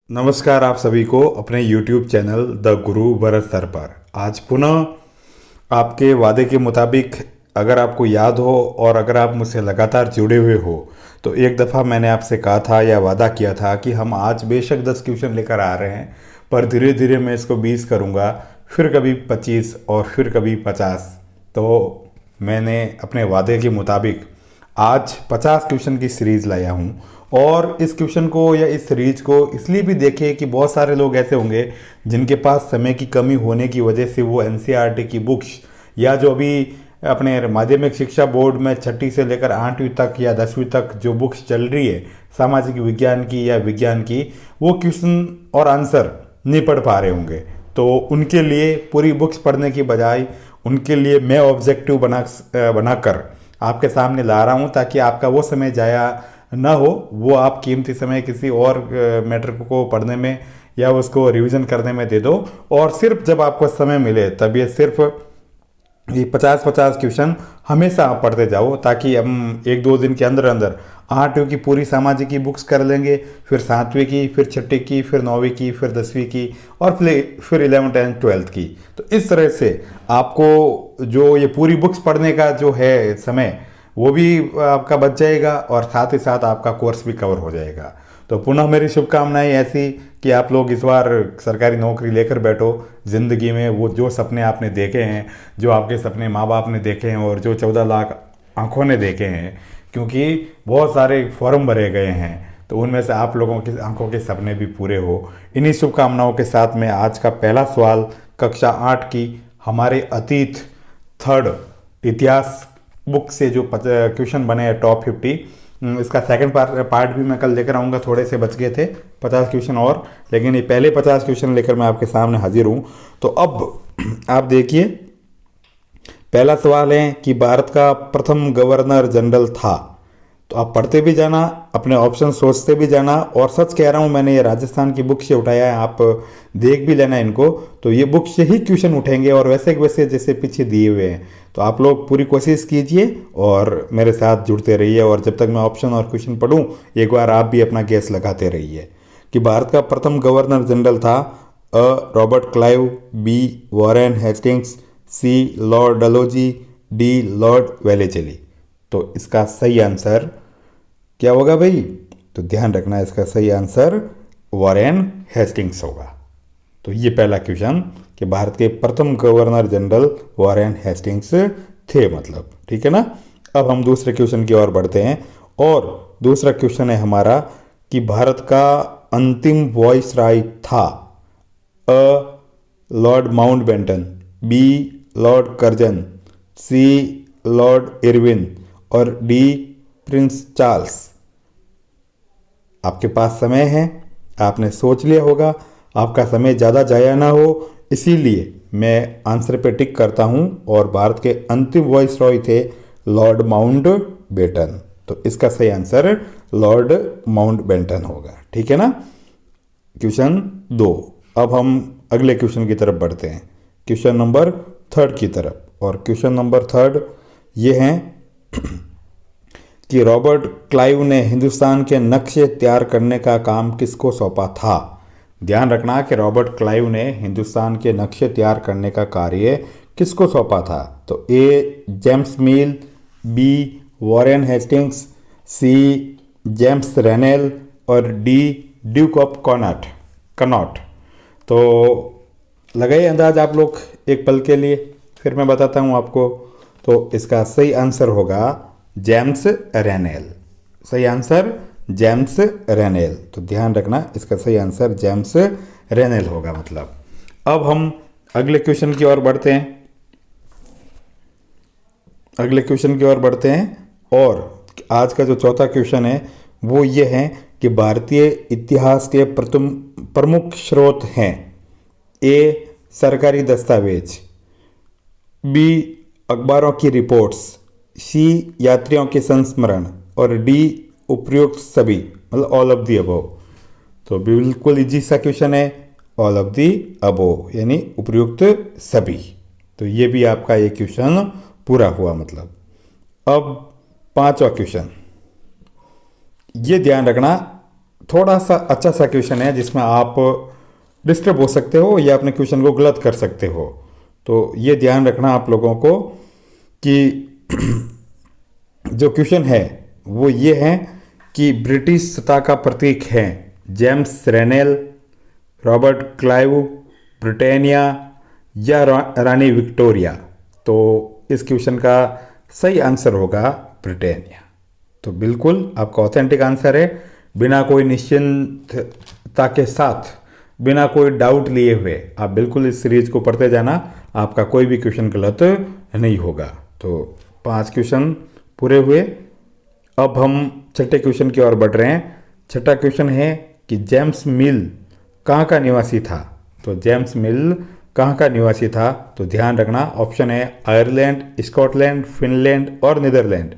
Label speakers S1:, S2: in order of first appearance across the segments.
S1: नमस्कार आप सभी को अपने YouTube channel the Guru Bharat sir पर। आज पुनः आपके वादे के मुताबिक अगर आपको याद हो और अगर आप मुझसे लगातार जुड़े हुए हो तो एक दफ़ा मैंने आपसे कहा था या वादा किया था कि हम आज बेशक 10 क्वेश्चन लेकर आ रहे हैं, पर धीरे धीरे मैं इसको 20 करूँगा, फिर कभी 25 और फिर कभी 50। तो मैंने अपने वादे के मुताबिक आज 50 क्वेश्चन की सीरीज़ लाया हूँ। और इस क्वेश्चन को या इस सीरीज को इसलिए भी देखें कि बहुत सारे लोग ऐसे होंगे जिनके पास समय की कमी होने की वजह से वो एनसीईआरटी की बुक्स या जो अभी अपने माध्यमिक शिक्षा बोर्ड में छठी से लेकर 8वीं तक या 10वीं तक जो बुक्स चल रही है सामाजिक विज्ञान की या विज्ञान की, वो क्वेश्चन और आंसर नहीं पढ़ पा रहे होंगे। तो उनके लिए पूरी बुक्स पढ़ने की बजाय उनके लिए मैं ऑब्जेक्टिव बनाकर आपके सामने ला रहा हूँ, ताकि आपका वो समय जाया ना हो, वो आप कीमती समय किसी और मैटर को पढ़ने में या उसको रिवीजन करने में दे दो। और सिर्फ जब आपको समय मिले तब ये सिर्फ ये 50-50 क्वेश्चन हमेशा आप पढ़ते जाओ, ताकि हम 1-2 दिन के अंदर अंदर 8वीं की पूरी सामाजिक की बुक्स कर लेंगे, फिर 7वीं की, फिर छठी की, फिर 9वीं की, फिर 10वीं की और फिर 11th एंड 12th की। तो इस तरह से आपको जो ये पूरी बुक्स पढ़ने का जो है समय वो भी आपका बच जाएगा और साथ ही साथ आपका कोर्स भी कवर हो जाएगा। तो पुनः मेरी शुभकामनाएं ऐसी कि आप लोग इस बार सरकारी नौकरी लेकर बैठो। ज़िंदगी में वो जो सपने आपने देखे हैं, जो आपके सपने माँ बाप ने देखे हैं और जो 14 लाख आंखों ने देखे हैं, क्योंकि बहुत सारे फॉर्म भरे गए हैं, तो उनमें से आप लोगों की आंखों के सपने भी पूरे हो। इन्हीं शुभकामनाओं के साथ में आज का पहला सवाल कक्षा 8 की हमारे अतीत थर्ड इतिहास बुक से जो क्वेश्चन बने हैं टॉप 50, इसका सेकंड पार्ट भी मैं कल लेकर आऊँगा। थोड़े से बच गए थे 50 क्वेश्चन और, लेकिन ये पहले 50 क्वेश्चन लेकर मैं आपके सामने हाजिर हूँ। तो अब आप देखिए, पहला सवाल है कि भारत का प्रथम गवर्नर जनरल था। तो आप पढ़ते भी जाना, अपने ऑप्शन सोचते भी जाना, और सच कह रहा हूँ मैंने ये राजस्थान की बुक से उठाया है, आप देख भी लेना इनको। तो ये बुक से ही क्वेश्चन उठेंगे और वैसे वैसे जैसे पीछे दिए हुए हैं। तो आप लोग पूरी कोशिश कीजिए और मेरे साथ जुड़ते रहिए, और जब तक मैं ऑप्शन और क्वेश्चन पढ़ूँ एक बार आप भी अपना गैस लगाते रहिए। कि भारत का प्रथम गवर्नर जनरल था A Robert Clive, B Warren Hastings, C Lord Dalhousie, D Lord Wellesley. तो इसका सही आंसर क्या होगा भाई? तो ध्यान रखना, इसका सही आंसर वॉरेन हेस्टिंग्स होगा। तो ये पहला क्वेश्चन कि भारत के प्रथम गवर्नर जनरल वॉरेन हेस्टिंग्स थे, मतलब ठीक है ना। अब हम दूसरे क्वेश्चन की ओर बढ़ते हैं, और दूसरा क्वेश्चन है हमारा कि भारत का अंतिम वॉइसराय था A Lord Mountbatten, B Lord Curzon, C Lord Irwin और डी प्रिंस चार्ल्स। आपके पास समय है, आपने सोच लिया होगा, आपका समय ज़्यादा जाया ना हो, इसीलिए मैं आंसर पे टिक करता हूँ। और भारत के अंतिम वॉइसरॉय थे लॉर्ड माउंटबेटन। तो इसका सही आंसर लॉर्ड माउंटबेटन होगा, ठीक है ना। क्वेश्चन 2। अब हम अगले क्वेश्चन की तरफ बढ़ते हैं, क्वेश्चन नंबर 3 की तरफ। और क्वेश्चन नंबर 3 ये हैं कि रॉबर्ट क्लाइव ने हिंदुस्तान के नक्शे तैयार करने का काम किसको सौंपा था। ध्यान रखना कि रॉबर्ट क्लाइव ने हिंदुस्तान के नक्शे तैयार करने का कार्य किसको सौंपा था। तो A James Mill, B Warren Hastings, C James Rennell और डी ड्यूक ऑफ कनॉट। तो लगाइए अंदाज आप लोग एक पल के लिए, फिर मैं बताता हूँ आपको। तो इसका सही आंसर होगा जेम्स रेनेल। सही आंसर जेम्स रेनेल। तो ध्यान रखना, इसका सही आंसर जेम्स रेनेल होगा मतलब। अब हम अगले क्वेश्चन की ओर बढ़ते हैं, और आज का जो चौथा क्वेश्चन है वो ये है कि भारतीय इतिहास के प्रमुख स्रोत हैं ए सरकारी दस्तावेज, बी अखबारों की रिपोर्ट्स, सी यात्रियों के संस्मरण और डी उपयुक्त सभी, मतलब ऑल ऑफ दी अबव। तो बिल्कुल इजी सा क्वेश्चन है, ऑल ऑफ दी अबव यानी उपयुक्त सभी। तो ये भी आपका ये क्वेश्चन पूरा हुआ मतलब। अब 5वां क्वेश्चन, ये ध्यान रखना थोड़ा सा अच्छा सा क्वेश्चन है जिसमें आप डिस्टर्ब हो सकते हो या अपने क्वेश्चन को गलत कर सकते हो। तो ये ध्यान रखना आप लोगों को कि जो क्वेश्चन है वो ये है कि ब्रिटिश सत्ता का प्रतीक है जेम्स रेनेल, रॉबर्ट क्लाइव, ब्रिटानिया या रानी विक्टोरिया। तो इस क्वेश्चन का सही आंसर होगा ब्रिटानिया। तो बिल्कुल आपका ऑथेंटिक आंसर है, बिना कोई निश्चिंतता के साथ, बिना कोई डाउट लिए हुए आप बिल्कुल इस सीरीज को पढ़ते जाना, आपका कोई भी क्वेश्चन गलत नहीं होगा। तो 5 क्वेश्चन पूरे हुए। अब हम छठे क्वेश्चन की ओर बढ़ रहे हैं। छठा क्वेश्चन है कि जेम्स मिल कहाँ का निवासी था। तो जेम्स मिल कहाँ का निवासी था, तो ध्यान रखना ऑप्शन है आयरलैंड, स्कॉटलैंड, फिनलैंड और नीदरलैंड।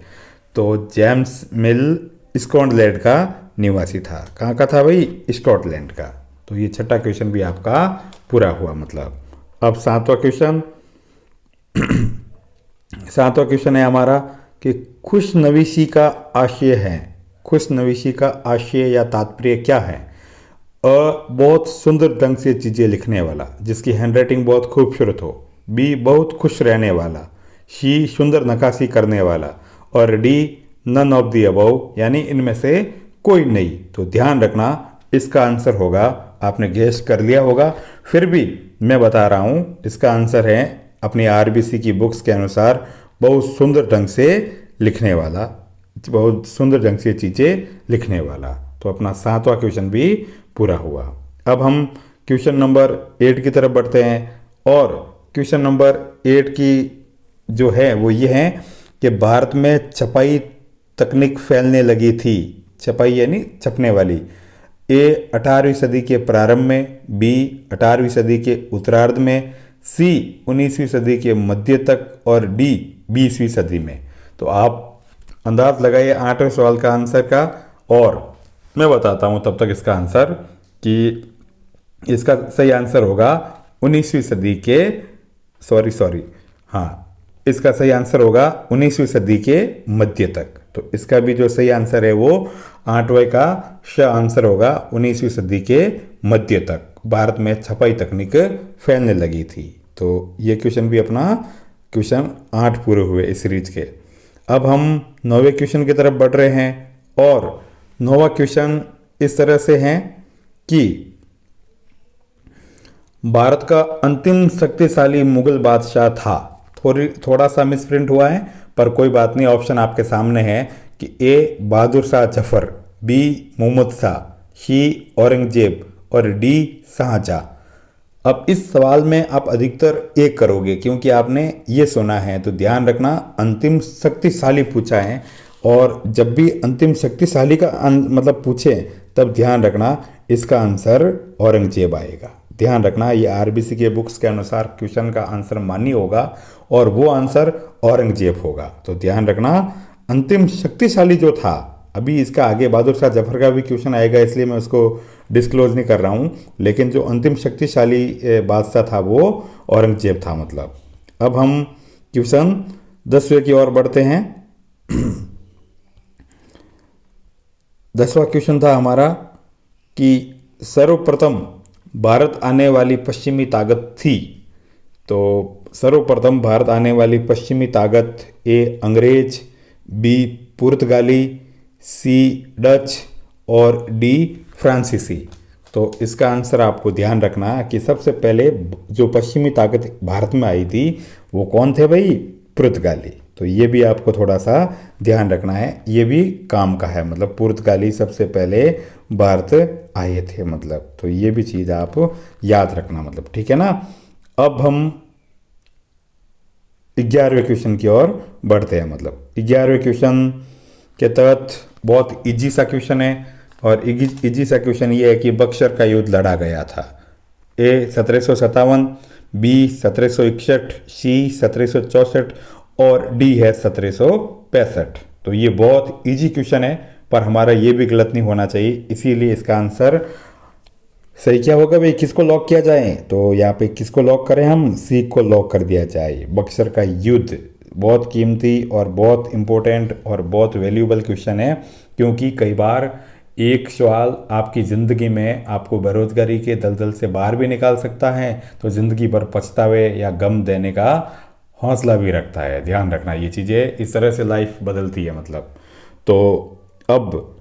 S1: तो जेम्स मिल स्कॉटलैंड का निवासी था। कहाँ का था भाई? स्कॉटलैंड का। तो ये छठा क्वेश्चन भी आपका पूरा हुआ मतलब। अब सातवां क्वेश्चन है हमारा कि खुशनवीसी का आशय है। खुशनवीसी का आशय या तात्पर्य क्या है? बहुत सुंदर ढंग से चीज़ें लिखने वाला, जिसकी हैंडराइटिंग बहुत खूबसूरत हो। बी, बहुत खुश रहने वाला। सी, सुंदर नक्काशी करने वाला। और D, none of the above, यानी इनमें से कोई नहीं। तो ध्यान रखना इसका आंसर होगा, आपने गेस कर लिया होगा, फिर भी मैं बता रहा हूँ, इसका आंसर है अपनी आरबीसी की बुक्स के अनुसार बहुत सुंदर ढंग से लिखने वाला, बहुत सुंदर ढंग से चीज़ें लिखने वाला। तो अपना सातवां क्वेश्चन भी पूरा हुआ। अब हम क्वेश्चन नंबर 8 की तरफ बढ़ते हैं। और क्वेश्चन नंबर 8 की जो है वो ये है कि भारत में छपाई तकनीक फैलने लगी थी। छपाई यानी छपने वाली। ए, 18वीं सदी के प्रारंभ में। बी, 18वीं सदी के उत्तरार्ध में। सी, 19वीं सदी के मध्य तक। और डी, 20वीं सदी में। तो आप अंदाज लगाइए 8वें सवाल का आंसर का, और मैं बताता हूँ तब तक इसका आंसर कि इसका सही आंसर होगा 19वीं सदी के इसका सही आंसर होगा 19वीं सदी के मध्य तक। तो इसका भी जो सही आंसर है वो 8वें का आंसर होगा 19वीं सदी के मध्य तक भारत में छपाई तकनीक फैलने लगी थी। तो ये क्वेश्चन भी अपना क्वेश्चन 8 पूरे हुए इस सीरीज के। अब हम 9वें क्वेश्चन की तरफ बढ़ रहे हैं। और 9वां क्वेश्चन इस तरह से है कि भारत का अंतिम शक्तिशाली मुगल बादशाह था। थोड़ा सा मिसप्रिंट हुआ है पर कोई बात नहीं। ऑप्शन आपके सामने है कि ए, बहादुर शाह जफर। बी, मोहम्मद शाह। सी, औरंगजेब। और डी, शाहजहां। अब इस सवाल में आप अधिकतर ए करोगे क्योंकि आपने ये सुना है। तो ध्यान रखना अंतिम शक्तिशाली पूछा है, और जब भी अंतिम शक्तिशाली का मतलब पूछे तब ध्यान रखना इसका आंसर औरंगजेब आएगा। ध्यान रखना ये आरबीसी के बुक्स के अनुसार क्वेश्चन का आंसर मान्य होगा और वो आंसर औरंगजेब होगा। तो ध्यान रखना अंतिम शक्तिशाली जो था, अभी इसका आगे बहादुर शाह जफर का भी क्वेश्चन आएगा इसलिए मैं उसको डिस्क्लोज नहीं कर रहा हूँ, लेकिन जो अंतिम शक्तिशाली बादशाह था वो औरंगजेब था मतलब। अब हम क्वेश्चन 10वें की ओर बढ़ते हैं। 10वां क्वेश्चन था हमारा कि सर्वप्रथम भारत आने वाली पश्चिमी ताकत थी। तो सर्वप्रथम भारत आने वाली पश्चिमी ताकत ए, अंग्रेज। बी, पुर्तगाली। सी, डच। और डी, फ्रांसीसी। तो इसका आंसर आपको ध्यान रखना कि सबसे पहले जो पश्चिमी ताकत भारत में आई थी वो कौन थे भाई? पुर्तगाली। तो ये भी आपको थोड़ा सा ध्यान रखना है, ये भी काम का है मतलब पुर्तगाली सबसे पहले भारत आए थे मतलब। तो ये भी चीज़ आप याद रखना मतलब, ठीक है ना। अब हम 11वें क्वेश्चन की ओर बढ़ते हैं मतलब। 11वें क्वेश्चन के तहत बहुत इजी सा क्वेश्चन है, और इजी सा क्वेश्चन ये है कि बक्सर का युद्ध लड़ा गया था। ए, 1757। बी, 1761। सी, 1764। और डी है 1765। तो ये बहुत इजी क्वेश्चन है पर हमारा ये भी गलत नहीं होना चाहिए, इसीलिए इसका आंसर सही क्या होगा भाई? किसको लॉक किया जाए? तो यहाँ पे किसको लॉक करें हम? सी को लॉक कर दिया जाए। बक्सर का युद्ध बहुत कीमती और बहुत इम्पोर्टेंट और बहुत वैल्यूबल क्वेश्चन है, क्योंकि कई बार एक सवाल आपकी ज़िंदगी में आपको बेरोजगारी के दलदल से बाहर भी निकाल सकता है, तो ज़िंदगी भर पछतावे या गम देने का हौसला भी रखता है। ध्यान रखना, ये चीज़ें इस तरह से लाइफ बदलती है मतलब। तो अब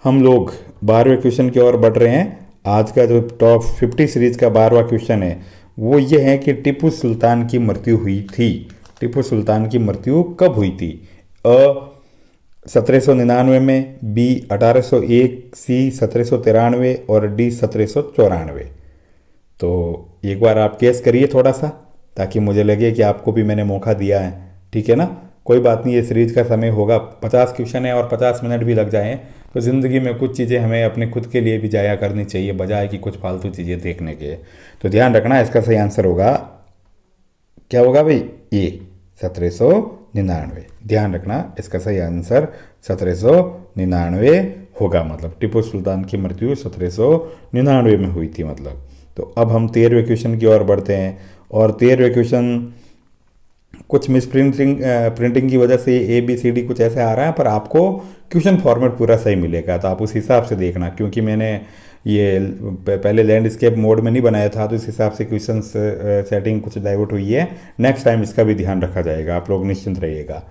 S1: हम लोग 12वें क्वेश्चन की ओर बढ़ रहे हैं। आज का जो टॉप 50 सीरीज का 12वां क्वेश्चन है वो ये है कि टीपू सुल्तान की मृत्यु हुई थी। टीपू सुल्तान की मृत्यु कब हुई थी? अ 1799 में, बी 1801, सी 1793 और डी 1794। तो एक बार आप गेस करिए थोड़ा सा, ताकि मुझे लगे कि आपको भी मैंने मौका दिया है। ठीक है ना, कोई बात नहीं, ये सीरीज का समय होगा, 50 क्वेश्चन है और 50 मिनट भी लग जाएं तो ज़िंदगी में कुछ चीज़ें हमें अपने खुद के लिए भी जाया करनी चाहिए, बजाय कि कुछ फालतू चीज़ें देखने के। तो ध्यान रखना, इसका सही आंसर होगा, क्या होगा भाई? ए 1799। ध्यान रखना, इसका सही आंसर 1799 होगा। मतलब टीपू सुल्तान की मृत्यु 1799 में हुई थी मतलब। तो अब हम 13वें क्वेश्चन की ओर बढ़ते हैं, और 13वें क्वेश्चन कुछ मिस प्रिंटिंग की वजह से ABCD कुछ ऐसे आ रहा है, पर आपको क्वेश्चन फॉर्मेट पूरा सही मिलेगा, तो आप उस हिसाब से देखना। क्योंकि मैंने ये पहले लैंडस्केप मोड में नहीं बनाया था, तो इस हिसाब से क्वेश्चन सेटिंग कुछ डाइवर्ट हुई है। नेक्स्ट टाइम इसका भी ध्यान रखा जाएगा, आप लोग निश्चिंत रहिएगा।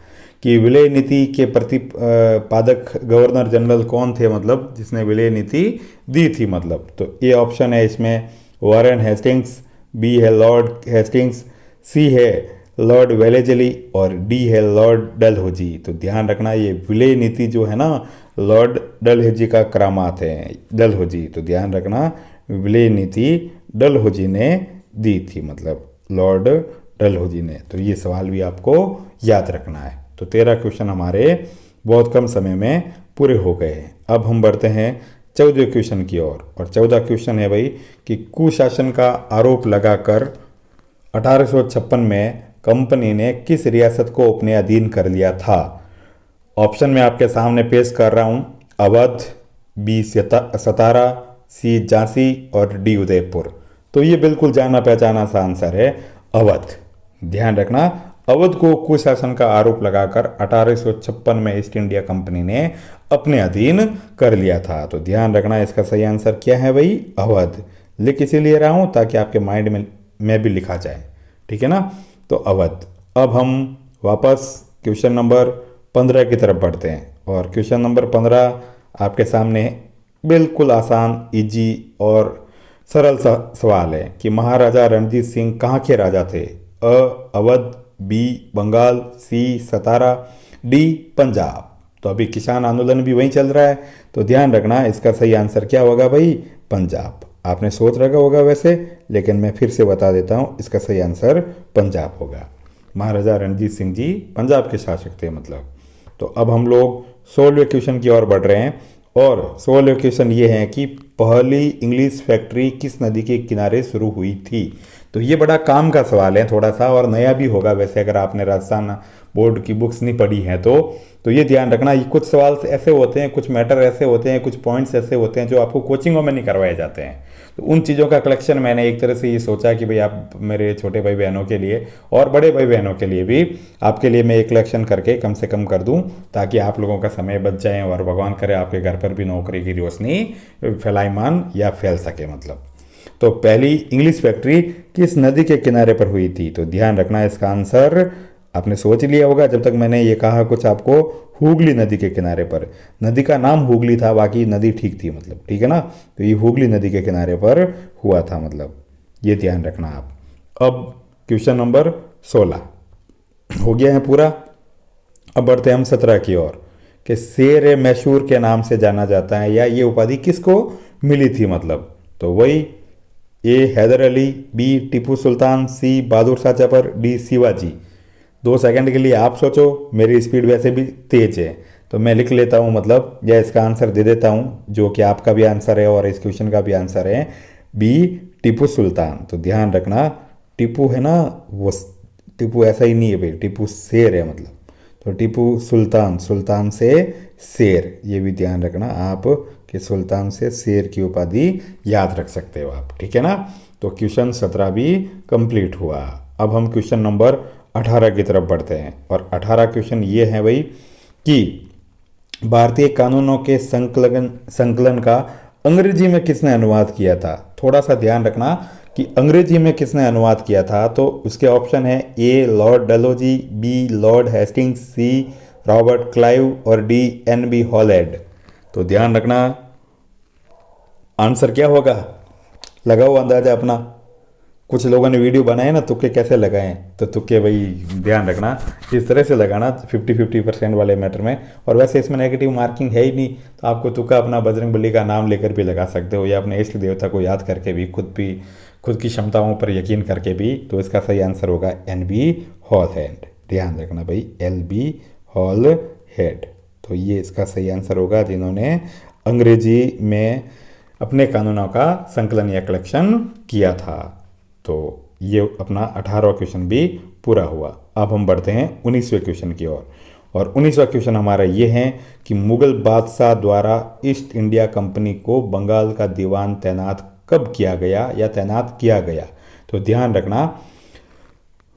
S1: कि विलय नीति के प्रतिपादक गवर्नर जनरल कौन थे, मतलब जिसने विलय नीति दी थी मतलब। तो ये ऑप्शन है इसमें वॉरेन हेस्टिंग्स, बी है लॉर्ड हेस्टिंग्स, सी है लॉर्ड वेलेजली और डी है लॉर्ड डलहौजी। तो ध्यान रखना, ये विलय नीति जो है ना, लॉर्ड डलहौजी का करामात है, डलहौजी। तो ध्यान रखना, विलय नीति डलहौजी ने दी थी, मतलब लॉर्ड डलहौजी ने। तो ये सवाल भी आपको याद रखना है। तो 13 क्वेश्चन हमारे बहुत कम समय में पूरे हो गए हैं। अब हम बढ़ते हैं 14वें क्वेश्चन की ओर, और 14 क्वेश्चन है भाई कि कुशासन का आरोप लगाकर 1856 में कंपनी ने किस रियासत को अपने अधीन कर लिया था? ऑप्शन में आपके सामने पेश कर रहा हूं, अवध, बी सतारा, सी झांसी और डी उदयपुर। तो ये बिल्कुल जाना पहचाना सा आंसर है, अवध। ध्यान रखना, अवध को कुशासन का आरोप लगाकर 1856 में ईस्ट इंडिया कंपनी ने अपने अधीन कर लिया था। तो ध्यान रखना, इसका सही आंसर क्या है भाई? अवध। लिख इसीलिए रहा हूं ताकि आपके माइंड में भी लिखा जाए, ठीक है ना। तो अवध। अब हम वापस क्वेश्चन नंबर 15 की तरफ बढ़ते हैं, और क्वेश्चन नंबर 15 आपके सामने बिल्कुल आसान, इजी और सरल सा सवाल है कि महाराजा रणजीत सिंह कहाँ के राजा थे? अ अवध, बी बंगाल, सी सतारा, डी पंजाब। तो अभी किसान आंदोलन भी वहीं चल रहा है, तो ध्यान रखना, इसका सही आंसर क्या होगा भाई? पंजाब। आपने सोच रखा होगा वैसे, लेकिन मैं फिर से बता देता हूँ, इसका सही आंसर पंजाब होगा। महाराजा रणजीत सिंह जी पंजाब के शासक थे मतलब। तो अब हम लोग 16वें क्वेश्चन की ओर बढ़ रहे हैं, और 16वें क्वेश्चन ये है कि पहली इंग्लिश फैक्ट्री किस नदी के किनारे शुरू हुई थी? तो ये बड़ा काम का सवाल है थोड़ा सा, और नया भी होगा वैसे, अगर आपने राजस्थान बोर्ड की बुक्स नहीं पढ़ी हैं तो ये ध्यान रखना, ये कुछ सवाल ऐसे होते हैं, कुछ मैटर ऐसे होते हैं, कुछ पॉइंट्स ऐसे होते हैं जो आपको कोचिंगों में नहीं करवाए जाते हैं। तो उन चीज़ों का कलेक्शन मैंने एक तरह से ये सोचा कि भाई आप मेरे छोटे भाई बहनों के लिए और बड़े भाई बहनों के लिए भी, आपके लिए मैं एक कलेक्शन करके कम से कम कर दूं, ताकि आप लोगों का समय बच जाए, और भगवान करे आपके घर पर भी नौकरी की रोशनी फैलाईमान या फैल सके मतलब। तो पहली इंग्लिश फैक्ट्री किस नदी के किनारे पर हुई थी? तो ध्यान रखना, इसका आंसर आपने सोच लिया होगा जब तक मैंने ये कहा कुछ आपको, हुगली नदी के किनारे पर। नदी का नाम हुगली था, बाकी नदी ठीक थी मतलब, ठीक है ना। तो ये हुगली नदी के किनारे पर हुआ था मतलब, ये ध्यान रखना आप। अब क्वेश्चन नंबर 16 हो गया है पूरा। अब बढ़ते हैं हम 17 की ओर, कि शेर मैसूर के नाम से जाना जाता है, या ये उपाधि किसको मिली थी मतलब। तो वही ए हैदर अली, बी टीपू सुल्तान, सी बहादुर शाह जफर, डी शिवाजी। 2 सेकंड के लिए आप सोचो, मेरी स्पीड वैसे भी तेज है तो मैं लिख लेता हूँ मतलब, या इसका आंसर दे देता हूँ, जो कि आपका भी आंसर है और इस क्वेश्चन का भी आंसर है, बी टीपू सुल्तान। तो ध्यान रखना, टीपू है ना, वो टीपू ऐसा ही नहीं है भाई, टीपू शेर है मतलब। तो टीपू सुल्तान, सुल्तान से शेर, ये भी ध्यान रखना आप कि सुल्तान से शेर की उपाधि याद रख सकते हो आप, ठीक है ना। तो क्वेश्चन 17 भी कंप्लीट हुआ। अब हम क्वेश्चन नंबर 18 की तरफ बढ़ते हैं, और 18 क्वेश्चन ये है भाई कि भारतीय कानूनों के संकलन संकलन का अंग्रेजी में किसने अनुवाद किया था? थोड़ा सा ध्यान रखना कि अंग्रेजी में किसने अनुवाद किया था। तो उसके ऑप्शन है A Lord Dalhousie, B Lord Hastings, C Robert Clive और डी एन बी हॉलैंड। तो ध्यान रखना आंसर क्या होगा, लगाओ अंदाजा अपना। कुछ लोगों ने वीडियो बनाए ना तुक्के कैसे लगाए, तो तुक्के भाई ध्यान रखना इस तरह से लगाना 50-50% वाले मैटर में। और वैसे इसमें नेगेटिव मार्किंग है ही नहीं, तो आपको तुक्का अपना बजरंग बली का नाम लेकर भी लगा सकते हो, या अपने इष्ट देवता को याद करके भी खुद की क्षमताओं पर यकीन करके भी। तो इसका सही आंसर होगा एन बी हॉलैंड। ध्यान रखना भाई, एल बी हॉलैंड। तो ये इसका सही आंसर होगा, जिन्होंने अंग्रेजी में अपने कानूनों का संकलन या कलेक्शन किया था। तो ये अपना 18वां क्वेश्चन भी पूरा हुआ। अब हम बढ़ते हैं 19वें क्वेश्चन की ओर। और 19वां क्वेश्चन हमारा ये है कि मुगल बादशाह द्वारा ईस्ट इंडिया कंपनी को बंगाल का दीवान तैनात कब किया गया या तैनात किया गया। तो ध्यान रखना,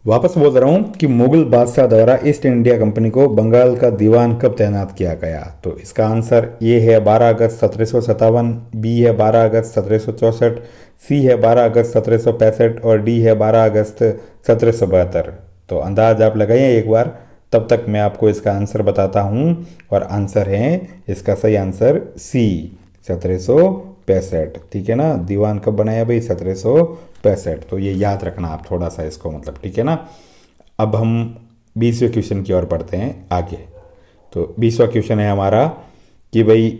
S1: वापस बोल रहा हूँ कि मुगल बादशाह द्वारा ईस्ट इंडिया कंपनी को बंगाल का दीवान कब तैनात किया गया। तो इसका आंसर ए है 12 अगस्त 1757, बी है 12 अगस्त 1764, सी है 12 अगस्त 1765 और डी है 12 अगस्त 1772। तो अंदाज आप लगाइए एक बार, तब तक मैं आपको इसका आंसर बताता हूँ। और आंसर है इसका सही आंसर सी 1765। ठीक है ना, दीवान कब बनाया भाई 1765। तो ये याद रखना आप थोड़ा सा इसको, मतलब ठीक है ना। अब हम 20वें क्वेश्चन की ओर बढ़ते हैं आगे। तो 20वां क्वेश्चन है हमारा कि भाई,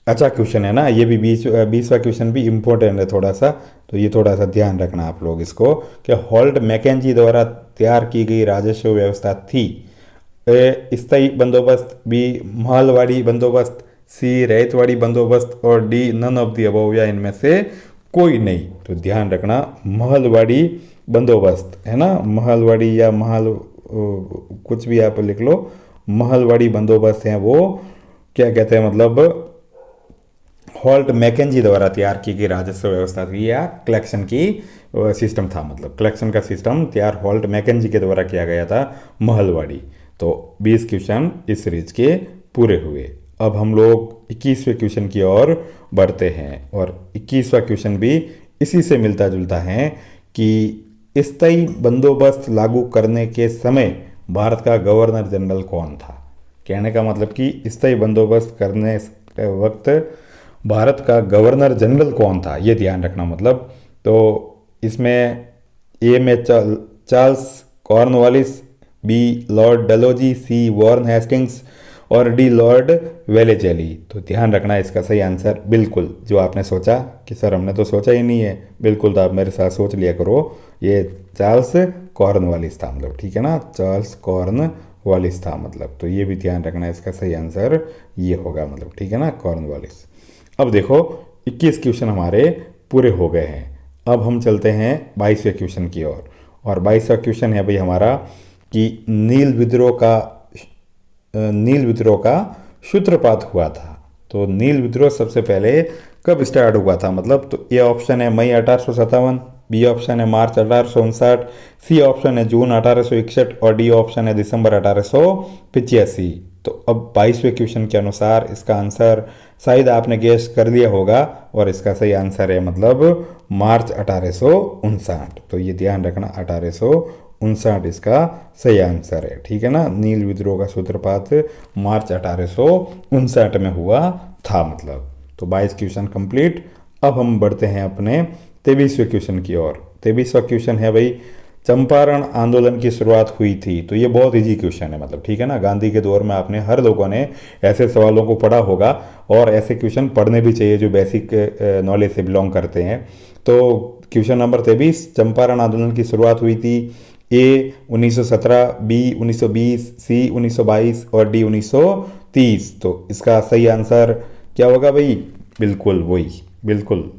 S1: अच्छा क्वेश्चन है ना ये भी, 20वां क्वेश्चन भी इम्पोर्टेंट है थोड़ा सा। तो ये थोड़ा सा ध्यान रखना आप लोग इसको, कि हॉल्ट मैकेंजी द्वारा तैयार की गई राजस्व व्यवस्था थी स्थायी बंदोबस्त, बी महलवाड़ी बंदोबस्त, सी रैयतवाड़ी बंदोबस्त और D none of the above, या इनमें से कोई नहीं। तो ध्यान रखना महलवाड़ी बंदोबस्त है ना, महलवाड़ी या महल कुछ भी आप लिख लो, महलवाड़ी बंदोबस्त हैं वो क्या कहते हैं, मतलब हॉल्ट मैकेंजी द्वारा तैयार की गई राजस्व व्यवस्था थी या कलेक्शन की सिस्टम था, मतलब कलेक्शन का सिस्टम तैयार हॉल्ट मैकेंजी के द्वारा किया गया था, महलवाड़ी। तो 20 क्वेश्चन इस सीरीज के पूरे हुए। अब हम लोग 21वें क्वेश्चन की ओर बढ़ते हैं। और 21वां क्वेश्चन भी इसी से मिलता जुलता है कि स्थायी बंदोबस्त लागू करने के समय भारत का गवर्नर जनरल कौन था। कहने का मतलब कि स्थायी बंदोबस्त करने वक्त भारत का गवर्नर जनरल कौन था, ये ध्यान रखना। मतलब तो इसमें ए में Charles Cornwallis, B Lord Dalhousie, C Warren Hastings और डी लॉर्ड वेलेजली। तो ध्यान रखना इसका सही आंसर बिल्कुल जो आपने सोचा कि सर हमने तो सोचा ही नहीं है, बिल्कुल तो आप मेरे साथ सोच लिया करो, ये चार्ल्स कॉर्नवालिस था, मतलब ठीक है ना, चार्ल्स कॉर्नवालिस था मतलब। तो ये भी ध्यान रखना, इसका सही आंसर ये होगा, मतलब ठीक है ना, कॉर्नवालिस। अब देखो 21 क्वेश्चन हमारे पूरे हो गए हैं। अब हम चलते हैं 22वें क्वेश्चन की ओर। और 22वां क्वेश्चन है भाई हमारा कि नील विद्रोह का सूत्रपात हुआ था। तो नील विद्रोह सबसे पहले कब स्टार्ट हुआ था, मतलब तो ए ऑप्शन है मई 1857, बी ऑप्शन है मार्च 1859, सी ऑप्शन है जून 1861 और डी ऑप्शन है दिसंबर 1885। तो अब 22वें क्वेश्चन के अनुसार इसका आंसर शायद आपने गेस कर लिया होगा, और इसका सही आंसर है मतलब मार्च 1859। तो ये ध्यान रखना 1859 इसका सही आंसर है, ठीक है ना। नील विद्रोह का सूत्रपात मार्च 1859 में हुआ था, मतलब। तो 22 क्वेश्चन कंप्लीट। अब हम बढ़ते हैं अपने 23वें क्वेश्चन की ओर। 23वां क्वेश्चन है भाई, चंपारण आंदोलन की शुरुआत हुई थी। तो ये बहुत इजी क्वेश्चन है, मतलब ठीक है ना। गांधी के दौर में आपने हर लोगों ने ऐसे सवालों को पढ़ा होगा, और ऐसे क्वेश्चन पढ़ने भी चाहिए जो बेसिक नॉलेज से बिलोंग करते हैं। तो क्वेश्चन नंबर 23, चंपारण आंदोलन की शुरुआत हुई थी ए 1917, बी 1920, सी 1922 और डी 1930। तो इसका सही आंसर क्या होगा भाई, बिल्कुल वही, बिल्कुल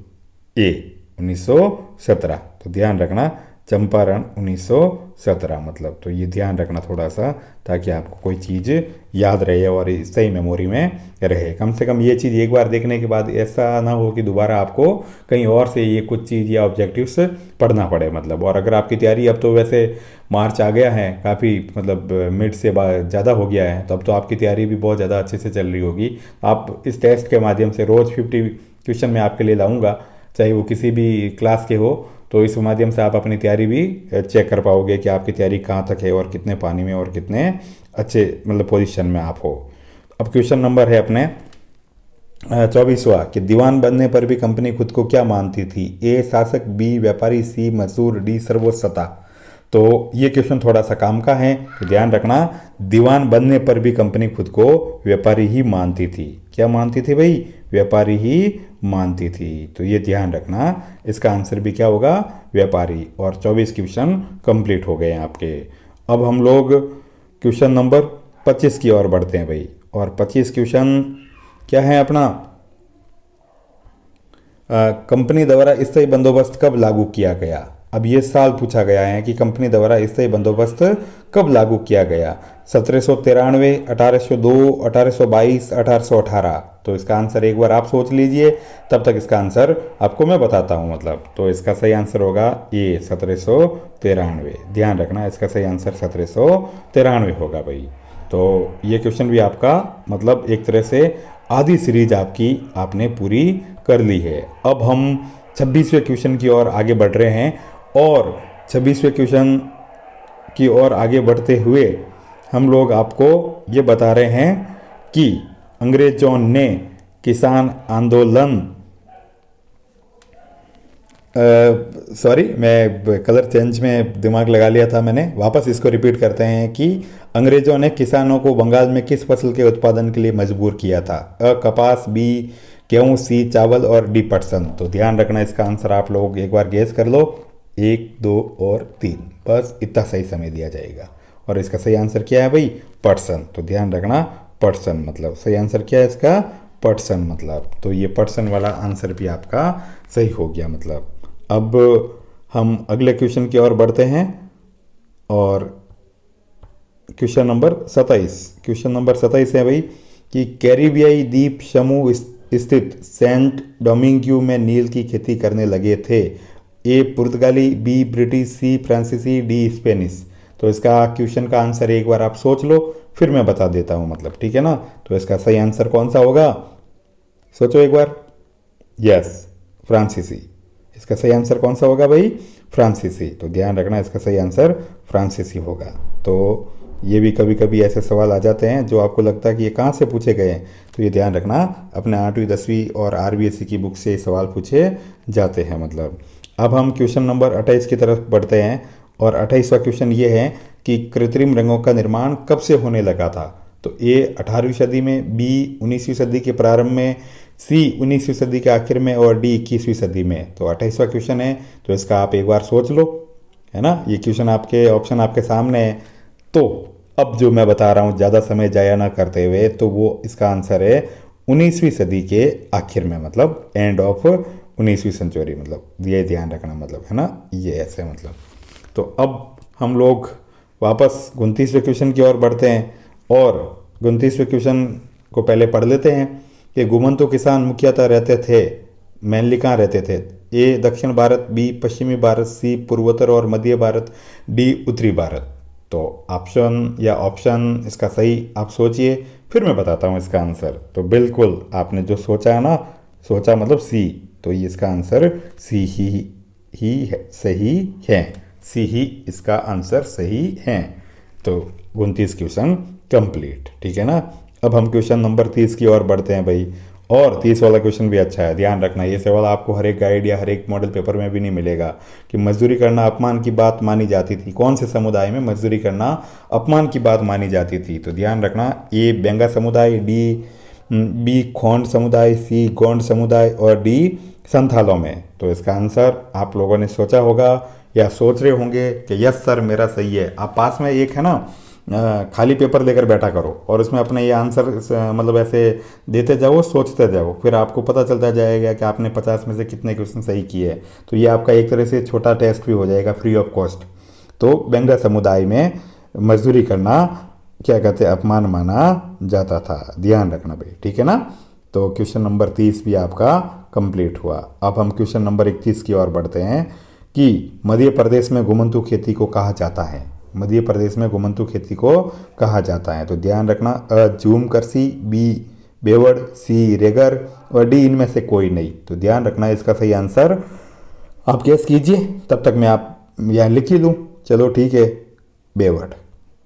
S1: ए 1917। तो ध्यान रखना चंपारण 1917 मतलब। तो ये ध्यान रखना थोड़ा सा, ताकि आपको कोई चीज़ याद रहे और सही मेमोरी में रहे। कम से कम ये चीज़ एक बार देखने के बाद ऐसा ना हो कि दोबारा आपको कहीं और से ये कुछ चीज़ या ऑब्जेक्टिव्स पढ़ना पड़े मतलब। और अगर आपकी तैयारी अब तो वैसे मार्च आ गया है, काफ़ी मतलब मिड से ज़्यादा हो गया है, तो अब तो आपकी तैयारी भी बहुत ज़्यादा अच्छे से चल रही होगी। आप इस टेस्ट के माध्यम से रोज़ 50 क्वेश्चन मैं आपके लिए लाऊंगा, चाहे वो किसी भी क्लास के हो, तो इस माध्यम से आप अपनी तैयारी भी चेक कर पाओगे कि आपकी तैयारी कहाँ तक है और कितने पानी में और कितने अच्छे मतलब पोजीशन में आप हो। अब क्वेश्चन नंबर है अपने 24वां कि दीवान बनने पर भी कंपनी खुद को क्या मानती थी? ए शासक, बी व्यापारी, सी मजदूर, डी सर्वोच्च सत्ता। तो ये क्वेश्चन थोड़ा सा काम का है, तो ध्यान रखना। दीवान बनने पर भी कंपनी खुद को व्यापारी ही मानती थी। क्या मानती थी भाई? व्यापारी ही मानती थी। तो ये ध्यान रखना, इसका आंसर भी क्या होगा? व्यापारी। और 24 क्वेश्चन कंप्लीट हो गए हैं आपके। अब हम लोग क्वेश्चन नंबर 25 की ओर बढ़ते हैं भाई। और 25 क्वेश्चन क्या है अपना? कंपनी द्वारा स्थायी बंदोबस्त कब लागू किया गया? अब ये साल पूछा गया है कि कंपनी द्वारा स्थायी बंदोबस्त कब लागू किया गया। 1793, 1802, 1822, 1818। तो इसका आंसर एक बार आप सोच लीजिए, तब तक इसका आंसर आपको मैं बताता हूँ मतलब। तो इसका सही आंसर होगा ये 1793। ध्यान रखना, इसका सही आंसर 1793 होगा भाई। तो ये क्वेश्चन भी आपका मतलब एक तरह से आधी सीरीज आपकी आपने पूरी कर ली है। अब हम 26वें क्वेश्चन की ओर आगे बढ़ रहे हैं। और 26वें क्वेश्चन की ओर आगे बढ़ते हुए हम लोग आपको ये बता रहे हैं कि अंग्रेजों ने किसान आंदोलन, सॉरी मैं कलर चेंज में दिमाग लगा लिया था मैंने, वापस इसको रिपीट करते हैं कि अंग्रेजों ने किसानों को बंगाल में किस फसल के उत्पादन के लिए मजबूर किया था? अ कपास, बी गेहूँ, सी चावल और डी पटसन। तो ध्यान रखना, इसका आंसर आप लोग एक बार गेस कर लो। 1, 2 और 3, बस इतना सही समय दिया जाएगा। और इसका सही आंसर क्या है भाई? पटसन। तो ध्यान रखना, पटसन मतलब सही आंसर क्या है इसका? पटसन मतलब। तो ये पटसन वाला आंसर भी आपका सही हो गया मतलब। अब हम अगले क्वेश्चन की ओर बढ़ते हैं। और क्वेश्चन नंबर 27, क्वेश्चन नंबर 27 है भाई कि कैरिबियाई द्वीप समूह स्थित सेंट डोमिंग्यू में नील की खेती करने लगे थे। ए पुर्तगाली, बी ब्रिटिश, सी फ्रांसीसी, डी स्पेनिश। तो इसका क्वेश्चन का आंसर एक बार आप सोच लो, फिर मैं बता देता हूँ मतलब, ठीक है ना? तो इसका सही आंसर कौन सा होगा? सोचो एक बार। यस, फ्रांसीसी। इसका सही आंसर कौन सा होगा भाई? फ्रांसीसी। तो ध्यान रखना, इसका सही आंसर फ्रांसीसी होगा। तो ये भी कभी कभी ऐसे सवाल आ जाते हैं जो आपको लगता है कि ये कहाँ से पूछे गए हैं, तो ये ध्यान रखना, अपने 8वीं 10वीं और RBSE की बुक से सवाल पूछे जाते हैं मतलब। अब हम क्वेश्चन नंबर 28 की तरफ बढ़ते हैं। और 28वां क्वेश्चन ये है कि कृत्रिम रंगों का निर्माण कब से होने लगा था? तो ए 18वीं सदी में, बी 19वीं सदी के प्रारंभ में, सी 19वीं सदी के आखिर में और डी 21वीं सदी में। तो 28वां क्वेश्चन है, तो इसका आप एक बार सोच लो, है ना? ये क्वेश्चन आपके ऑप्शन आपके सामने है। तो अब जो मैं बता रहा हूँ ज़्यादा समय जाया ना करते हुए, तो वो इसका आंसर है 19वीं सदी के आखिर में, मतलब एंड ऑफ 19वीं सेंचुरी मतलब। ये ध्यान रखना मतलब, है ना? ये ऐसे मतलब। तो अब हम लोग वापस 29वें क्वेश्चन की ओर बढ़ते हैं। और 29वें क्वेश्चन को पहले पढ़ लेते हैं कि घुमंतु किसान मुख्यतः रहते थे, मेनली कहाँ रहते थे? ए दक्षिण भारत, बी पश्चिमी भारत, सी पूर्वोत्तर और मध्य भारत, डी उत्तरी भारत। तो ऑप्शन इसका सही आप सोचिए, फिर मैं बताता हूँ इसका आंसर। तो बिल्कुल आपने जो सोचा है ना, सोचा मतलब सी, तो ये इसका आंसर सी ही है, सही है। सी ही इसका आंसर सही है। तो 29 क्वेश्चन कंप्लीट, ठीक है ना? अब हम क्वेश्चन नंबर 30 की ओर बढ़ते हैं भाई। और 30 वाला क्वेश्चन भी अच्छा है, ध्यान रखना। ये सवाल आपको हर एक गाइड या हर एक मॉडल पेपर में भी नहीं मिलेगा कि मजदूरी करना अपमान की बात मानी जाती थी। कौन से समुदाय में मजदूरी करना अपमान की बात मानी जाती थी? तो ध्यान रखना, ए बेंगा समुदाय, बी खोंड समुदाय, सी गोंड समुदाय और डी संथालों में। तो इसका आंसर आप लोगों ने सोचा होगा या सोच रहे होंगे कि यस सर मेरा सही है। आप पास में एक है ना खाली पेपर लेकर बैठा करो और उसमें अपने ये आंसर मतलब ऐसे देते जाओ, सोचते जाओ, फिर आपको पता चलता जाएगा कि आपने 50 में से कितने क्वेश्चन सही किए हैं। तो ये आपका एक तरह से छोटा टेस्ट भी हो जाएगा फ्री ऑफ कॉस्ट। तो बंगा समुदाय में मजदूरी करना क्या कहते हैं, अपमान माना जाता था, ध्यान रखना भाई, ठीक है ना। तो क्वेश्चन नंबर 30 भी आपका कंप्लीट हुआ। अब हम क्वेश्चन नंबर 21 की ओर बढ़ते हैं कि मध्य प्रदेश में घुमंतू खेती को कहा जाता है। मध्य प्रदेश में घुमंतू खेती को कहा जाता है। तो ध्यान रखना, झूम करसी, बी बेवड़, सी रेगर और डी इनमें से कोई नहीं। तो ध्यान रखना इसका सही आंसर आप गेस कीजिए, तब तक मैं आप यहाँ लिख ही लूँ। चलो ठीक है, बेवड़।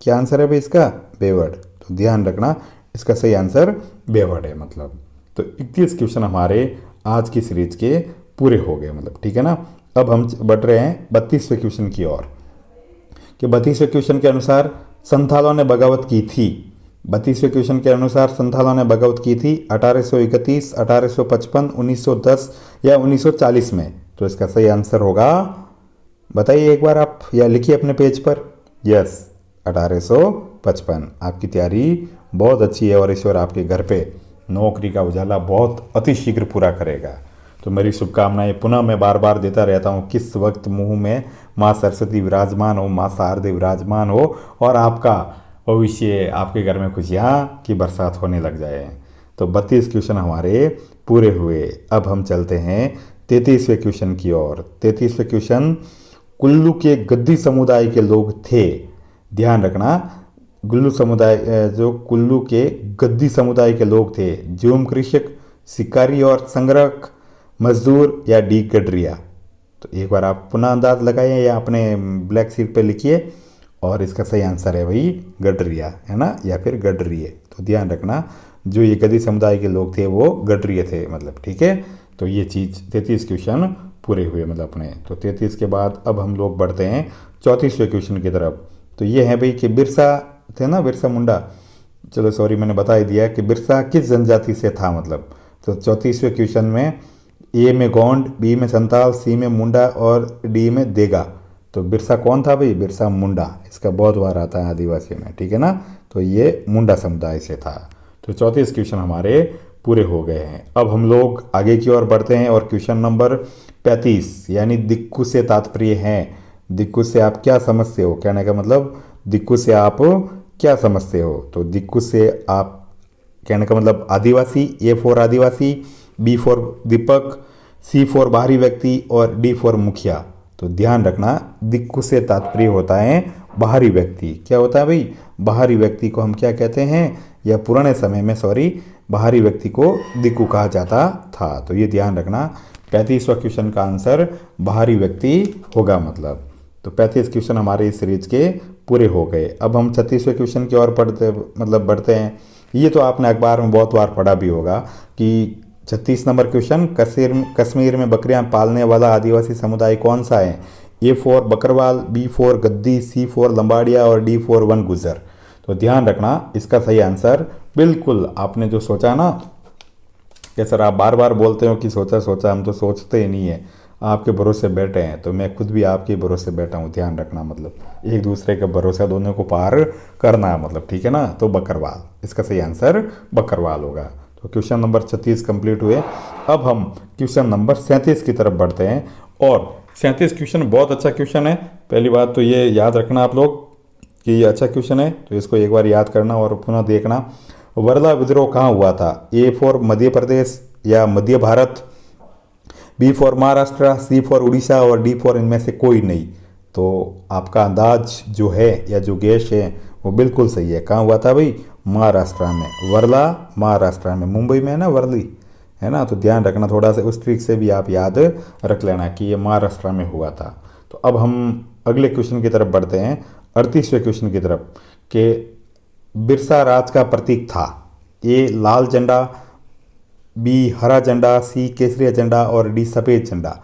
S1: क्या आंसर है भाई इसका? बेवड़। तो ध्यान रखना इसका सही आंसर बेवड़ है मतलब। तो 31 क्वेश्चन हमारे आज की सीरीज के पूरे हो गए मतलब, ठीक है ना। अब हम बढ़ रहे हैं 32वें क्वेश्चन की ओर कि 32वें क्वेश्चन के अनुसार संथालों ने बगावत की थी। 32वें क्वेश्चन के अनुसार संथालों ने बगावत की थी 1831, 1855, 1910 या 1940 में। तो इसका सही आंसर होगा, बताइए एक बार आप या लिखिए अपने पेज पर। यस, 1855। आपकी तैयारी बहुत अच्छी है और ईश्वर आपके घर पे नौकरी का उजाला बहुत अतिशीघ्र पूरा करेगा। तो मेरी शुभकामनाएं पुनः मैं बार बार देता रहता हूँ, किस वक्त मुंह में माँ सरस्वती विराजमान हो, माँ शारदे विराजमान हो और आपका भविष्य, आपके घर में खुशियाँ की बरसात होने लग जाए। तो 32 क्वेश्चन हमारे पूरे हुए। अब हम चलते हैं 33वें क्वेश्चन की ओर। 33वें क्वेश्चन, कुल्लू के गद्दी समुदाय के लोग थे। ध्यान रखना, गुल्लू समुदाय जो कुल्लू के गद्दी समुदाय के लोग थे, जोम कृषक, शिकारी और संग्रहक, मजदूर या डी गडरिया। तो एक बार आप पुनः अंदाज लगाइए या अपने ब्लैक शीट पे लिखिए और इसका सही आंसर है भाई गडरिया, है ना, या फिर गडरिए। तो ध्यान रखना जो ये गद्दी समुदाय के लोग थे वो गडरिए थे मतलब, ठीक है। तो ये चीज़ 33 क्वेश्चन पूरे हुए मतलब अपने। तो 33 के बाद अब हम लोग बढ़ते हैं 34वें क्वेश्चन की तरफ। तो ये है भाई कि बिरसा थे ना, बिरसा मुंडा, चलो सॉरी मैंने बता ही दिया कि बिरसा किस जनजाति से था मतलब। तो 34वें क्वेश्चन में ए में गोंड, बी में संताल, सी में मुंडा और डी में देगा। तो बिरसा कौन था भाई? बिरसा मुंडा। इसका बहुत बार आता है आदिवासी में, ठीक है ना। तो ये मुंडा समुदाय से था। तो 34 क्वेश्चन हमारे पूरे हो गए हैं। अब हम लोग आगे की ओर बढ़ते हैं और क्वेश्चन नंबर 35 यानी दिक्कु से तात्पर्य है। दिक्कु से आप क्या समझते हो, कहने का मतलब दिक्कु से आप क्या समझते हो। तो दिक्कु से आप कहने का मतलब आदिवासी, ए फॉर आदिवासी, B for Deepak, C for बाहरी व्यक्ति और डी फॉर मुखिया। तो ध्यान रखना दिक्कु से तात्पर्य होता है बाहरी व्यक्ति। क्या होता है भाई? बाहरी व्यक्ति को हम क्या कहते हैं, या पुराने समय में बाहरी व्यक्ति को दिक्कु कहा जाता था। तो ये ध्यान रखना 35वां क्वेश्चन का आंसर बाहरी व्यक्ति होगा मतलब। तो 35 क्वेश्चन हमारे इस सीरीज के पूरे हो गए। अब हम 36वें क्वेश्चन की ओर बढ़ते हैं। ये तो आपने अखबार में बहुत बार पढ़ा भी होगा कि 36 नंबर क्वेश्चन, कश्मीर में बकरियां पालने वाला आदिवासी समुदाय कौन सा है? A for Bakarwal, B for Gaddi, C for लंबाड़िया और डी फॉर वन गुजर। तो ध्यान रखना इसका सही आंसर बिल्कुल आपने जो सोचा ना, कि सर आप बार बार बोलते हो कि सोचा सोचा, हम तो सोचते ही नहीं है, आपके भरोसे बैठे हैं। तो मैं खुद भी आपके भरोसे बैठा हूँ। ध्यान रखना मतलब एक दूसरे के भरोसे दोनों को पार करना मतलब, ठीक है ना। तो बकरवाल, इसका सही आंसर बकरवाल होगा। तो क्वेश्चन नंबर 36 कंप्लीट हुए। अब हम क्वेश्चन नंबर 37 की तरफ बढ़ते हैं और 37 क्वेश्चन बहुत अच्छा क्वेश्चन है। पहली बात तो ये याद रखना आप लोग कि ये अच्छा क्वेश्चन है, तो इसको एक बार याद करना और पुनः देखना। वर्ला विद्रोह कहाँ हुआ था? ए फॉर मध्य प्रदेश या Madhya Bharat, B for Maharashtra, C for Orissa और डी फॉर इनमें से कोई नहीं। तो आपका अंदाज जो है या जो गेस है वो बिल्कुल सही है। कहाँ हुआ था भाई? महाराष्ट्र में। वर्ला महाराष्ट्र में, मुंबई में है ना वर्ली, है ना। तो ध्यान रखना थोड़ा सा, उस ट्रिक से भी आप याद रख लेना कि ये महाराष्ट्र में हुआ था। तो अब हम अगले क्वेश्चन की तरफ बढ़ते हैं, 38वें क्वेश्चन की तरफ, कि बिरसा राज का प्रतीक था। ए लाल झंडा, बी हरा झंडा, सी केसरिया झंडा और डी सफ़ेद झंडा।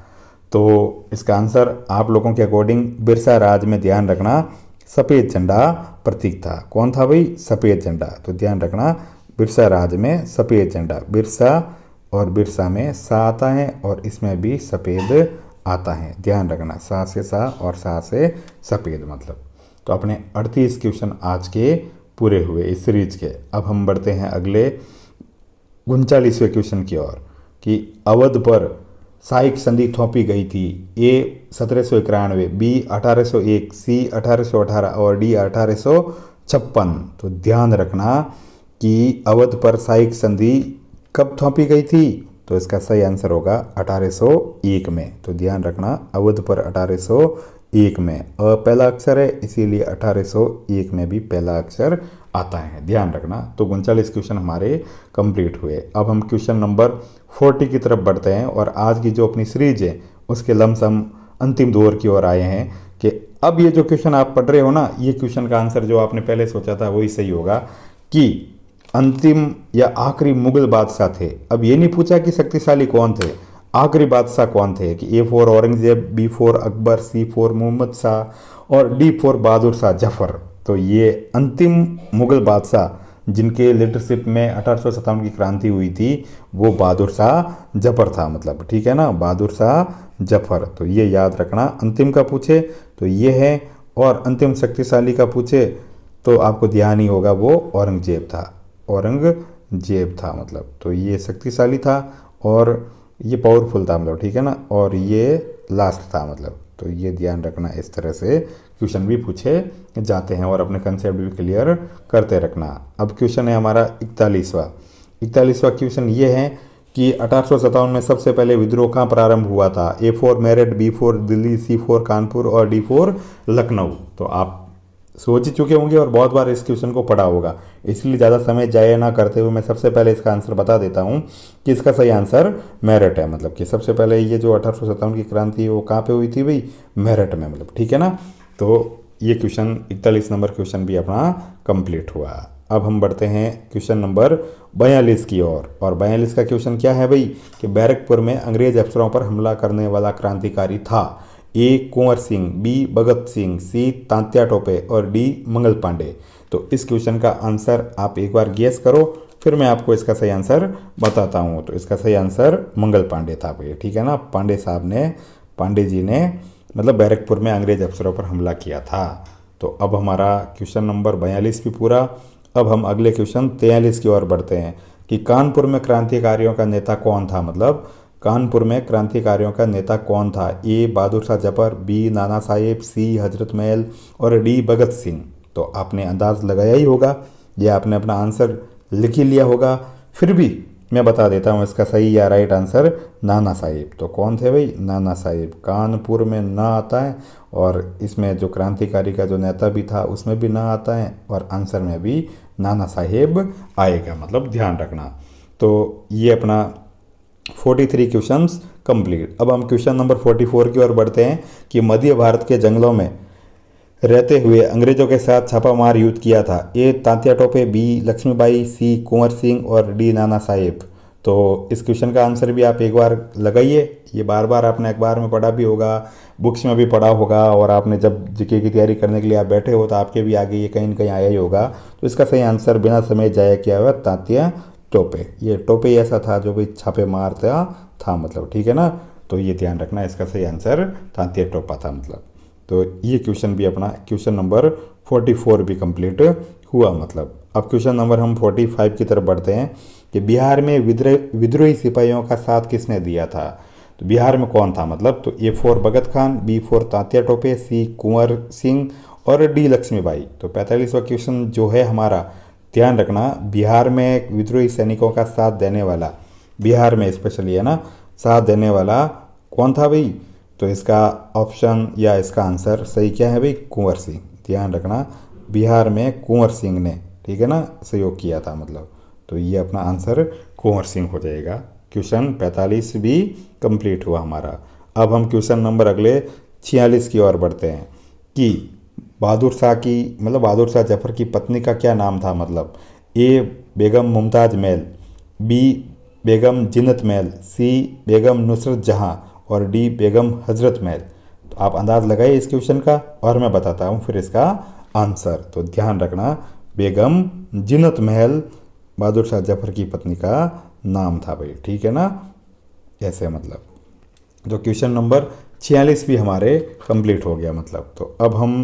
S1: तो इसका आंसर आप लोगों के अकॉर्डिंग बिरसा राज में ध्यान रखना सफ़ेद झंडा प्रतीक था। कौन था भाई? सफ़ेद झंडा। तो ध्यान रखना बिरसा राज में सफ़ेद झंडा, बिरसा और बिरसा में सा आता है और इसमें भी सफ़ेद आता है। ध्यान रखना सा से सा और सा से सफ़ेद मतलब। तो अपने 38 क्वेश्चन आज के पूरे हुए इस सीरीज के। अब हम बढ़ते हैं अगले 39वें क्वेश्चन की ओर कि अवध पर साइक संधि थोपी गई थी। ए 1791, बी 1801, सी 1818 और डी 1856। तो ध्यान रखना कि अवध पर साइक संधि कब थोपी गई थी, तो इसका सही आंसर होगा 1801 में। तो ध्यान रखना अवध पर 1801 में। पहला अक्षर है इसीलिए 1801 में भी पहला अक्षर आता है, ध्यान रखना। तो 39 क्वेश्चन हमारे कंप्लीट हुए। अब हम क्वेश्चन नंबर 40 की तरफ बढ़ते हैं और आज की जो अपनी सीरीज है उसके लमसम अंतिम दौर की ओर आए हैं कि अब ये जो क्वेश्चन आप पढ़ रहे हो ना, ये क्वेश्चन का आंसर जो आपने पहले सोचा था वही सही होगा कि अंतिम या आखिरी मुगल बादशाह थे। अब ये नहीं पूछा कि शक्तिशाली कौन थे, आखिरी बादशाह कौन थे, कि A4 Aurangzeb, B4 Akbar, C4 Mohammad Shah और D4 बहादुर शाह जफर। तो ये अंतिम मुगल बादशाह जिनके लीडरशिप में 1857 की क्रांति हुई थी वो बहादुर शाह जफर था, मतलब ठीक है ना, बहादुर शाह जफर। तो ये याद रखना। अंतिम का पूछे तो ये है, और अंतिम शक्तिशाली का पूछे तो आपको ध्यान ही होगा वो औरंगजेब था, औरंगजेब था मतलब। तो ये शक्तिशाली था और ये पावरफुल था मतलब, ठीक है ना, और ये लास्ट था मतलब। तो ये ध्यान रखना, इस तरह से क्वेश्चन भी पूछे जाते हैं और अपने कंसेप्ट भी क्लियर करते रखना। अब क्वेश्चन है हमारा 41वां क्वेश्चन ये है कि 1857 में सबसे पहले विद्रोह कहाँ प्रारंभ हुआ था। A4 Meerut, B4 Delhi, C4 Kanpur और D4 लखनऊ। तो आप सोच ही चुके होंगे और बहुत बार इस क्वेश्चन को पढ़ा होगा, इसलिए ज़्यादा समय जाया ना करते हुए मैं सबसे पहले इसका आंसर बता देता हूँ कि इसका सही आंसर मेरठ है। मतलब कि सबसे पहले ये जो 1857 की क्रांति है वो कहाँ पे हुई थी भाई, मेरठ में, मतलब ठीक है ना। तो ये क्वेश्चन 41 नंबर क्वेश्चन भी अपना कंप्लीट हुआ। अब हम बढ़ते हैं क्वेश्चन नंबर 42 की ओर। और 42 का क्वेश्चन क्या है भाई कि बैरकपुर में अंग्रेज अफसरों पर हमला करने वाला क्रांतिकारी था। A Kunwar Singh, B Bhagat Singh, C Tantya Tope और D मंगल पांडे। तो इस क्वेश्चन का आंसर आप एक बार गेस करो, फिर मैं आपको इसका सही आंसर बताता हूँ। तो इसका सही आंसर मंगल पांडे था भाई, ठीक है ना। पांडे जी ने मतलब बैरकपुर में अंग्रेज अफसरों पर हमला किया था। तो अब हमारा क्वेश्चन नंबर 42 भी पूरा। अब हम अगले क्वेश्चन 43 की ओर बढ़ते हैं कि कानपुर में क्रांतिकारियों का नेता कौन था। मतलब कानपुर में क्रांतिकारियों का नेता कौन था। A Bahadur Shah Zafar, B Nana Saheb, C Hazrat Mahal और D भगत सिंह। तो आपने अंदाज लगाया ही होगा या आपने अपना आंसर लिख ही लिया होगा, फिर भी मैं बता देता हूँ इसका सही या राइट आंसर नाना साहेब। तो कौन थे भाई, नाना साहेब। कानपुर में ना आता है और इसमें जो क्रांतिकारी का जो नेता भी था उसमें भी ना आता है और आंसर में भी नाना साहेब आएगा, मतलब ध्यान रखना। तो ये अपना 43 क्वेश्चंस कंप्लीट। अब हम क्वेश्चन नंबर 44 की ओर बढ़ते हैं कि मध्य भारत के जंगलों में रहते हुए अंग्रेजों के साथ छापामार युद्ध किया था। A Tantya Tope, B Lakshmibai, C Kunwar Singh और D नाना साहेब। तो इस क्वेश्चन का आंसर भी आप एक बार लगाइए। ये बार बार आपने अखबार में पढ़ा भी होगा, बुक्स में भी पढ़ा होगा, और आपने जब जीके की तैयारी करने के लिए आप बैठे हो तो आपके भी आगे ये कहीं न कहीं आया ही होगा। तो इसका सही आंसर बिना समय जाया किया हुआ तांत्या टोपे। ये टोपे ऐसा था जो भाई छापे मारता था, मतलब ठीक है ना। तो ये ध्यान रखना, इसका सही आंसर तांत्या टोपा था मतलब। तो ये क्वेश्चन भी अपना क्वेश्चन नंबर 44 भी कंप्लीट हुआ मतलब। अब क्वेश्चन नंबर हम 45 की तरफ बढ़ते हैं कि बिहार में विद्रोही सिपाहियों का साथ किसने दिया था। तो बिहार में कौन था मतलब। तो A4 भगत खान, B4 तांत्या टोपे, C कुंवर सिंह और D लक्ष्मीबाई। तो 45वां क्वेश्चन जो है हमारा, ध्यान रखना, बिहार में विद्रोही सैनिकों का साथ देने वाला, बिहार में स्पेशली है ना, साथ देने वाला कौन था भाई। तो इसका ऑप्शन या इसका आंसर सही क्या है भाई, कुंवर सिंह। ध्यान रखना, बिहार में कुंवर सिंह ने, ठीक है ना, सहयोग किया था मतलब। तो ये अपना आंसर कुंवर सिंह हो जाएगा। क्वेश्चन 45 भी कंप्लीट हुआ हमारा। अब हम क्वेश्चन नंबर अगले 46 की ओर बढ़ते हैं कि बहादुर शाह जफर की पत्नी का क्या नाम था। मतलब A Begum Mumtaz Mahal, B Begum Jinnat Mahal, C बेगम नुसरत जहाँ और D बेगम हजरत महल। तो आप अंदाज लगाइए इस क्वेश्चन का और मैं बताता हूँ फिर इसका आंसर। तो ध्यान रखना, बेगम जिन्नत महल बहादुर शाह जफर की पत्नी का नाम था भाई, ठीक है ना, ऐसे मतलब। तो क्वेश्चन नंबर 46 भी हमारे कंप्लीट हो गया मतलब। तो अब हम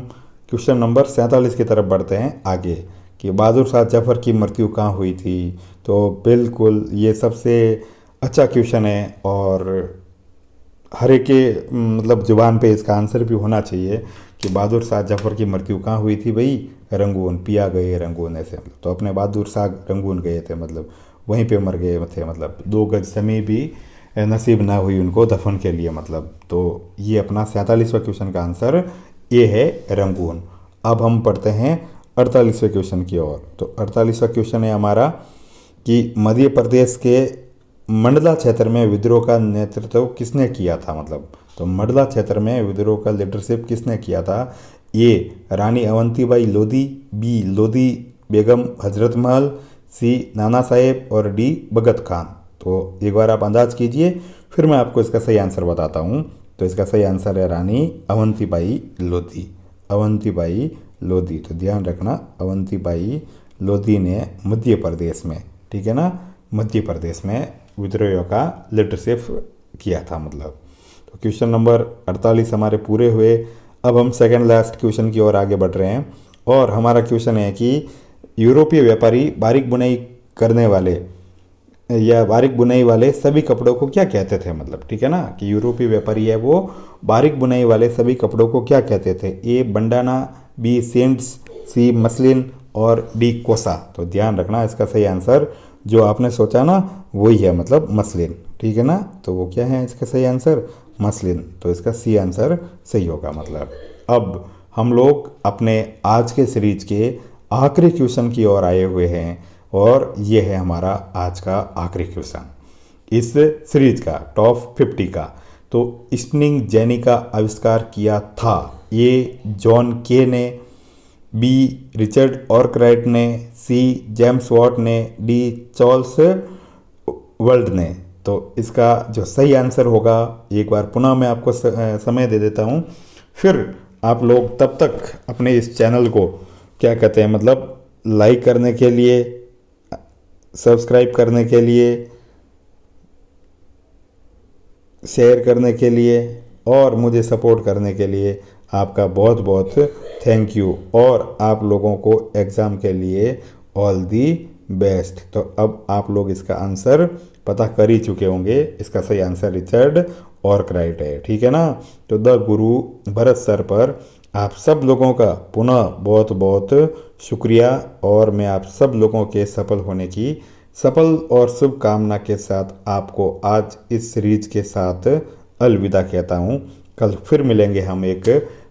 S1: क्वेश्चन नंबर 47 की तरफ बढ़ते हैं आगे कि बहादुर शाह जफर की मृत्यु कहाँ हुई थी। तो बिल्कुल ये सबसे अच्छा क्वेश्चन है और हर एक के मतलब जुबान पे इसका आंसर भी होना चाहिए कि बहादुर शाह जफर की मृत्यु कहाँ हुई थी भाई, रंगून, पिया गए रंगून, ऐसे मतलब। तो अपने बहादुर शाह रंगून गए थे, मतलब वहीं पे मर गए थे, मतलब 2 गज जमीन भी नसीब ना हुई उनको दफन के लिए, मतलब। तो ये अपना 47वां क्वेश्चन का आंसर ये है, रंगून। अब हम पढ़ते हैं 48वें क्वेश्चन की ओर। तो 48वां क्वेश्चन है हमारा कि मध्य प्रदेश के मंडला क्षेत्र में विद्रोह का नेतृत्व किसने किया था, मतलब। तो मंडला क्षेत्र में विद्रोह का लीडरशिप किसने किया था। ए रानी अवंतीबाई लोधी, बी लोधी बेगम हजरत महल, सी नाना साहेब और डी भगत खान। तो एक बार आप अंदाज कीजिए, फिर मैं आपको इसका सही आंसर बताता हूँ। तो इसका सही आंसर है रानी अवंतीबाई लोधी। अवंतीबाई लोधी, तो ध्यान रखना, अवंतीबाई लोधी ने मध्य प्रदेश में, ठीक है ना, मध्य प्रदेश में विद्रोह का लीडरशिप किया था, मतलब। तो क्वेश्चन नंबर 48 हमारे पूरे हुए। अब हम सेकंड लास्ट क्वेश्चन की ओर आगे बढ़ रहे हैं और हमारा क्वेश्चन है कि यूरोपीय व्यापारी बारीक बुनाई करने वाले या बारीक बुनाई वाले सभी कपड़ों को क्या कहते थे, मतलब। ठीक है ना, कि यूरोपीय व्यापारी है वो बारीक बुनाई वाले सभी कपड़ों को क्या कहते थे। ए बंडाना, बी सेंट्स, सी मसलिन और डी कोसा। तो ध्यान रखना, इसका सही आंसर जो आपने सोचा ना वही है, मतलब मसलिन, ठीक है ना। तो वो क्या है इसका सही आंसर, मसलिन। तो इसका सी आंसर सही होगा, मतलब। अब हम लोग अपने आज के सीरीज के आखिरी क्वेश्चन की ओर आए हुए हैं और ये है हमारा आज का आखिरी क्वेश्चन इस सीरीज का, टॉप 50 का। तो स्पिनिंग जेनी का आविष्कार किया था। ए जॉन के ने, बी रिचर्ड ऑर्कराइट ने, सी जेम्स वॉट ने, डी चार्ल्स वर्ल्ड ने। तो इसका जो सही आंसर होगा, एक बार पुनः मैं आपको समय दे देता हूँ, फिर आप लोग तब तक अपने इस चैनल को क्या कहते हैं, मतलब लाइक करने के लिए, सब्सक्राइब करने के लिए, शेयर करने के लिए और मुझे सपोर्ट करने के लिए आपका बहुत बहुत थैंक यू। और आप लोगों को एग्ज़ाम के लिए ऑल दी बेस्ट। तो अब आप लोग इसका आंसर पता कर ही चुके होंगे, इसका सही आंसर रिचर्ड ऑर्कराइट है, ठीक है ना। तो द गुरु भरत सर पर आप सब लोगों का पुनः बहुत बहुत शुक्रिया और मैं आप सब लोगों के सफल होने की सफल और शुभकामना के साथ आपको आज इस सीरीज के साथ अलविदा कहता हूँ। कल फिर मिलेंगे हम एक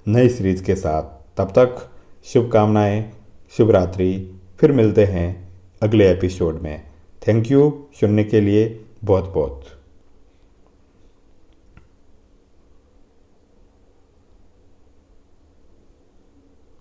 S1: नई सीरीज के साथ, तब तक शुभकामनाएं, शुभ रात्रि। फिर मिलते हैं अगले एपिसोड में। थैंक यू सुनने के लिए बहुत बहुत।